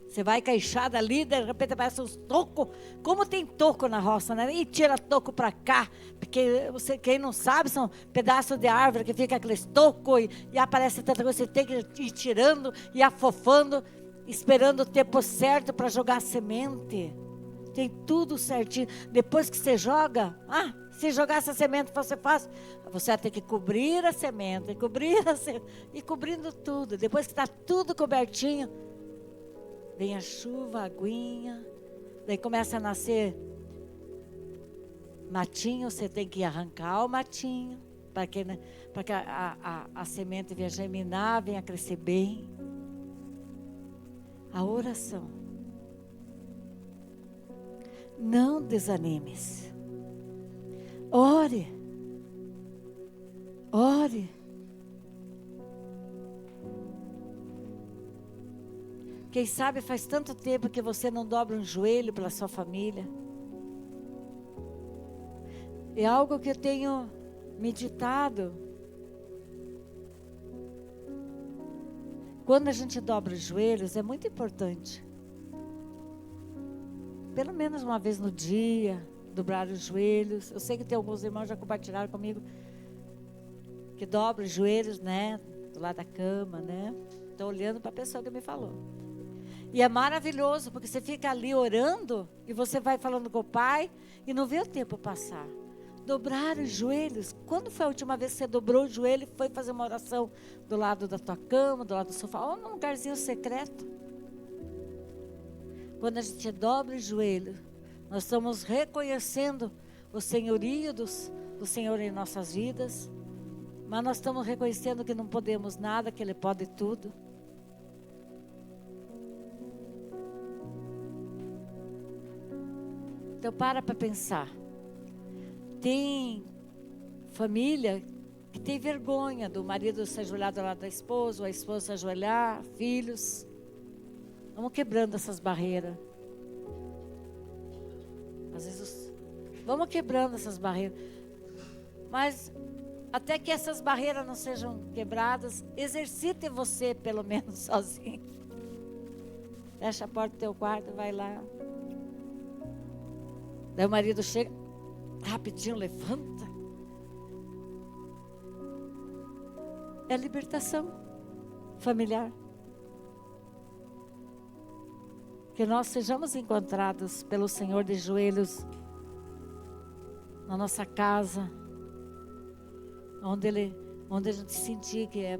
Você vai com a enxada ali, de repente aparece uns tocos. Como tem toco na roça, né? E tira toco para cá. Porque quem não sabe, são pedaços de árvore que fica aqueles tocos e aparece tanta coisa. Você tem que ir tirando e afofando, esperando o tempo certo para jogar a semente. Tem tudo certinho. Depois que você joga, se jogar essa semente você faz, você vai ter que cobrir a semente, e cobrindo tudo. Depois que está tudo cobertinho, vem a chuva, a aguinha, daí começa a nascer matinho, você tem que arrancar o matinho, para que a semente venha germinar, venha crescer bem. A oração. Não desanimes. Ore. Quem sabe faz tanto tempo que você não dobra um joelho pela sua família. É algo que eu tenho meditado. Quando a gente dobra os joelhos, é muito importante. Pelo menos uma vez no dia, dobrar os joelhos. Eu sei que tem alguns irmãos que já compartilharam comigo que dobra os joelhos, né? Do lado da cama, né? Estou olhando para a pessoa que me falou. E é maravilhoso, porque você fica ali orando e você vai falando com o Pai e não vê o tempo passar. Dobrar os joelhos. Quando foi a última vez que você dobrou o joelho e foi fazer uma oração do lado da tua cama, do lado do sofá, ou num lugarzinho secreto? Quando a gente dobra o joelho, nós estamos reconhecendo o senhorio do Senhor em nossas vidas, mas nós estamos reconhecendo que não podemos nada, que Ele pode tudo. Então para pensar. Tem família que tem vergonha do marido se ajoelhar do lado da esposa, ou a esposa se ajoelhar, filhos. Vamos quebrando essas barreiras. Às vezes, vamos quebrando essas barreiras. Mas até que essas barreiras não sejam quebradas, exercite você pelo menos sozinho. Fecha a porta do teu quarto, vai lá. Daí o marido chega, rapidinho levanta. É libertação familiar. Que nós sejamos encontrados pelo Senhor de joelhos na nossa casa, onde a gente sentir que é.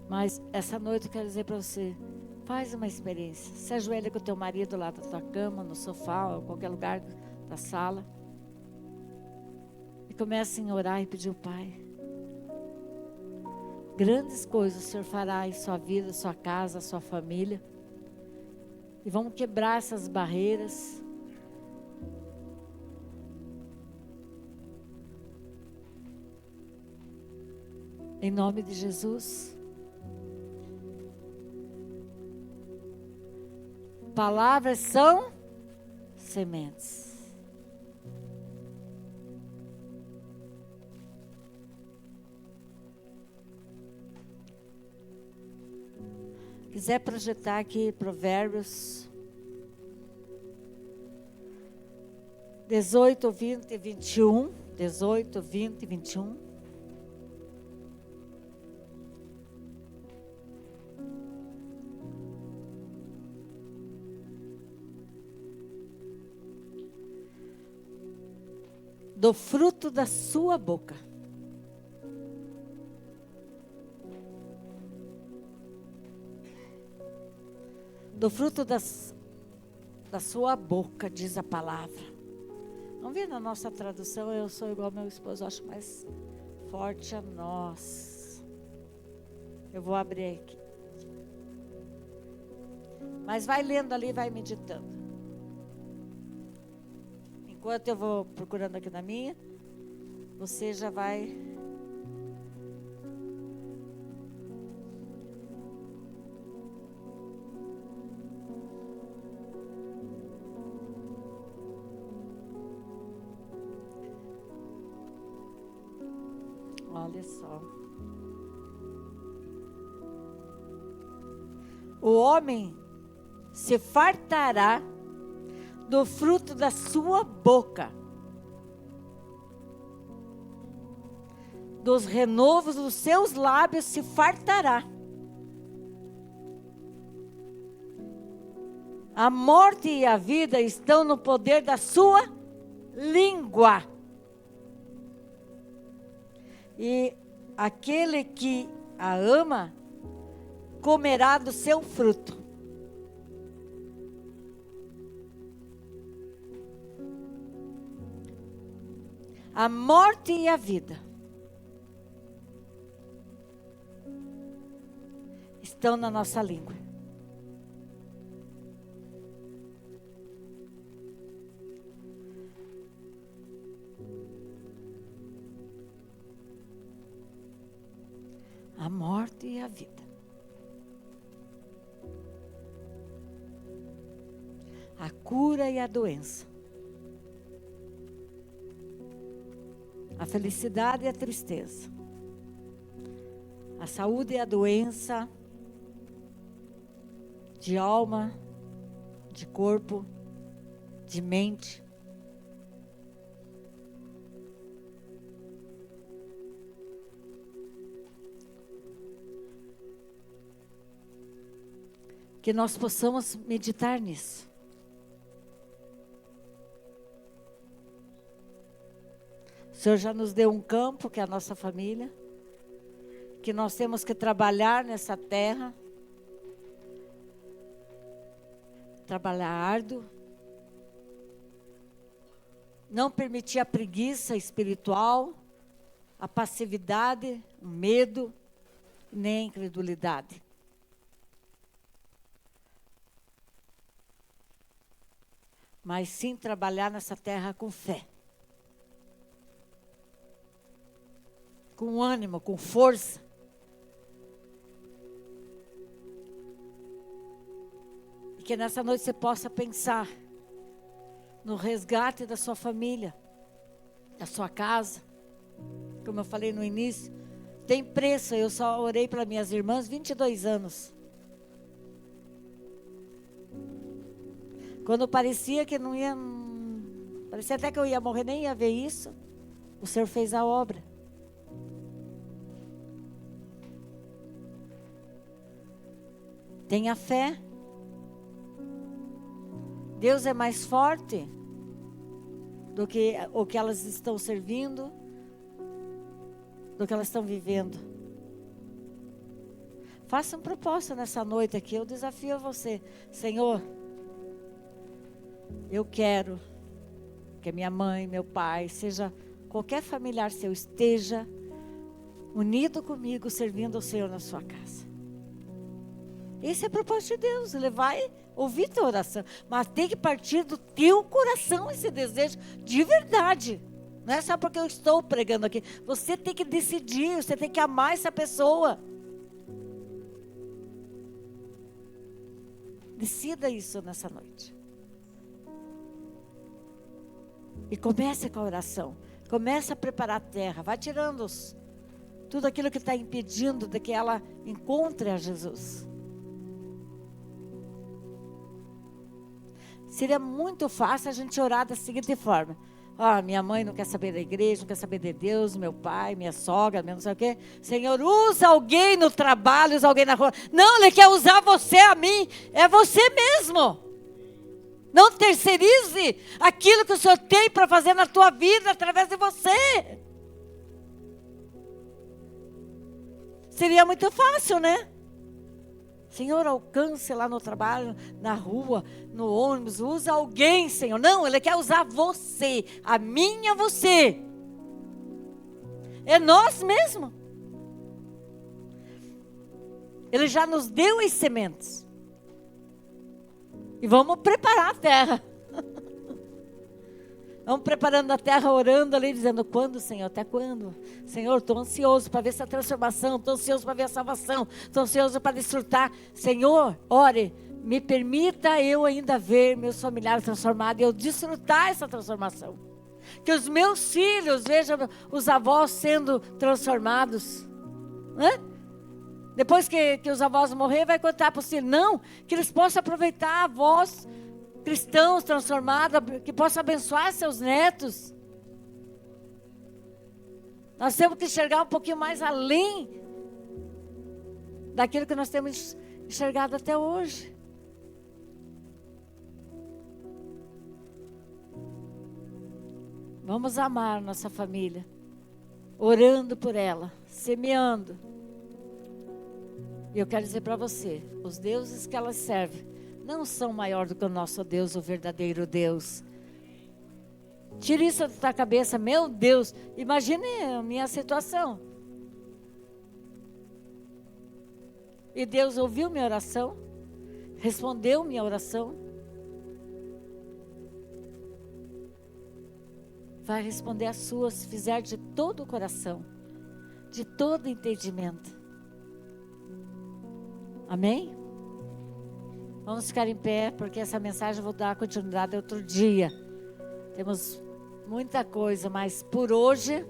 Mas essa noite eu quero dizer para você, faz uma experiência. Se ajoelha com o teu marido lá da tua cama, no sofá, ou qualquer lugar da sala. E comece a orar e pedir ao Pai. Grandes coisas o Senhor fará em sua vida, sua casa, sua família. E vamos quebrar essas barreiras. Em nome de Jesus. Palavras são sementes. Quiser projetar aqui Provérbios 18, 20 e 21. 18, 20 e 21. Do fruto da sua boca. Do fruto da sua boca, diz a palavra. Vamos ver na nossa tradução, eu sou igual ao meu esposo, acho mais forte a nós. Eu vou abrir aqui. Mas vai lendo ali, vai meditando. Enquanto eu vou procurando aqui na minha, você já vai... Olha só. O homem se fartará do fruto da sua boca, dos renovos dos seus lábios se fartará. A morte e a vida estão no poder da sua língua. E aquele que a ama comerá do seu fruto. A morte e a vida estão na nossa língua. A morte e a vida. A cura e a doença. A felicidade e a tristeza. A saúde e a doença. De alma, de corpo. de mente. Que nós possamos meditar nisso. O Senhor já nos deu um campo, que é a nossa família, que nós temos que trabalhar nessa terra, trabalhar árduo, não permitir a preguiça espiritual, a passividade, o medo, nem a incredulidade. Mas sim trabalhar nessa terra com fé. Com ânimo, com força. E que nessa noite você possa pensar no resgate da sua família, da sua casa. Como eu falei no início, tem preço. Eu só orei para minhas irmãs 22 anos. Quando parecia que não ia, parecia até que eu ia morrer, nem ia ver isso, o Senhor fez a obra. Tenha fé. Deus é mais forte do que o que elas estão servindo, do que elas estão vivendo. Faça um propósito nessa noite aqui. Eu desafio a você, Senhor. Eu quero que minha mãe, meu pai, seja qualquer familiar seu, esteja unido comigo, servindo ao Senhor na sua casa. Esse é o propósito de Deus. Ele vai ouvir tua oração, mas tem que partir do teu coração esse desejo de verdade. Não é só porque eu estou pregando aqui. Você tem que decidir, você tem que amar essa pessoa. Decida isso nessa noite. E comece com a oração. Comece a preparar a terra. Vai tirando tudo aquilo que está impedindo de que ela encontre a Jesus. Seria muito fácil a gente orar da seguinte forma. Minha mãe não quer saber da igreja, não quer saber de Deus, meu pai, minha sogra, não sei o quê. Senhor, usa alguém no trabalho, usa alguém na rua. Não, Ele quer usar você, a mim. É você mesmo. Não terceirize aquilo que o Senhor tem para fazer na tua vida através de você. Seria muito fácil, né? Senhor, alcance lá no trabalho, na rua, no ônibus, usa alguém, Senhor. Não, Ele quer usar você, a mim e a você. É nós mesmos. Ele já nos deu as sementes. E vamos preparar a terra. Vamos preparando a terra, orando ali, dizendo, quando, Senhor? Até quando? Senhor, estou ansioso para ver essa transformação, estou ansioso para ver a salvação, estou ansioso para desfrutar. Senhor, ore, me permita eu ainda ver meus familiares transformados e eu desfrutar essa transformação. Que os meus filhos vejam os avós sendo transformados. Né? Depois que os avós morrerem, vai contar para os filhos. Não, que eles possam aproveitar avós cristãos transformados, que possam abençoar seus netos. Nós temos que enxergar um pouquinho mais além daquilo que nós temos enxergado até hoje. Vamos amar nossa família, orando por ela, semeando. E eu quero dizer para você, os deuses que elas servem não são maior do que o nosso Deus, o verdadeiro Deus. Tire isso da tua cabeça, meu Deus. Imagine a minha situação. E Deus ouviu minha oração, respondeu minha oração. Vai responder a sua, se fizer de todo o coração, de todo entendimento. Amém? Vamos ficar em pé, porque essa mensagem eu vou dar continuidade outro dia. Temos muita coisa, mas por hoje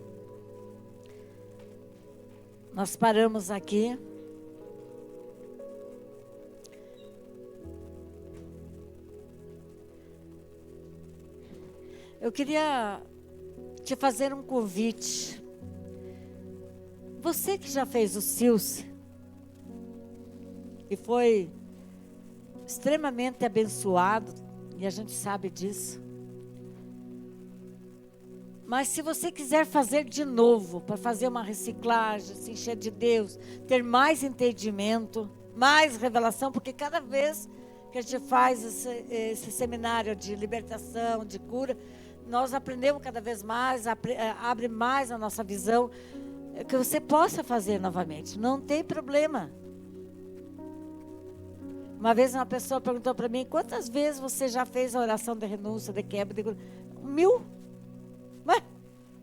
nós paramos aqui. Eu queria te fazer um convite. Você que já fez o SILS e foi extremamente abençoado, e a gente sabe disso. Mas se você quiser fazer de novo, para fazer uma reciclagem, se encher de Deus, ter mais entendimento, mais revelação, porque cada vez que a gente faz esse seminário de libertação, de cura, nós aprendemos cada vez mais, abre mais a nossa visão, que você possa fazer novamente, não tem problema. Uma vez uma pessoa perguntou para mim, quantas vezes você já fez a oração de renúncia, de quebra, de... 1000? Ué,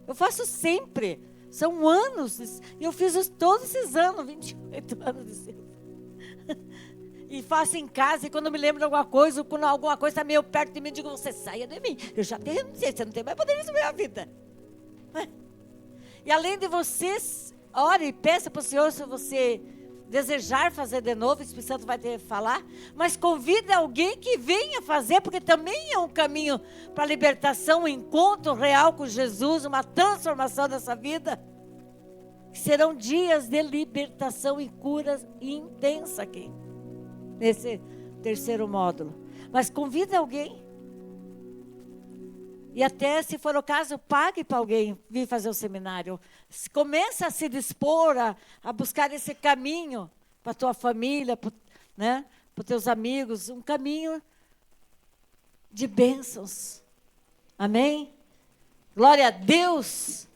eu faço sempre, são anos, e eu fiz isso todos esses anos, 28 anos de Silva. E faço em casa, e quando eu me lembro de alguma coisa, quando alguma coisa está meio perto de mim, eu digo, você saia de mim, eu já te renunciei, você não tem mais poder sobre a minha vida. E além de você, ore e peça para o Senhor, se você desejar fazer de novo, o Espírito Santo vai ter que falar, mas convide alguém que venha fazer, porque também é um caminho para a libertação, um encontro real com Jesus, uma transformação dessa vida. Serão dias de libertação e cura intensa aqui, nesse terceiro módulo. Mas convide alguém. E até, se for o caso, pague para alguém vir fazer o seminário. Começa a se dispor a buscar esse caminho para a tua família, né, para os teus amigos, um caminho de bênçãos. Amém? Glória a Deus!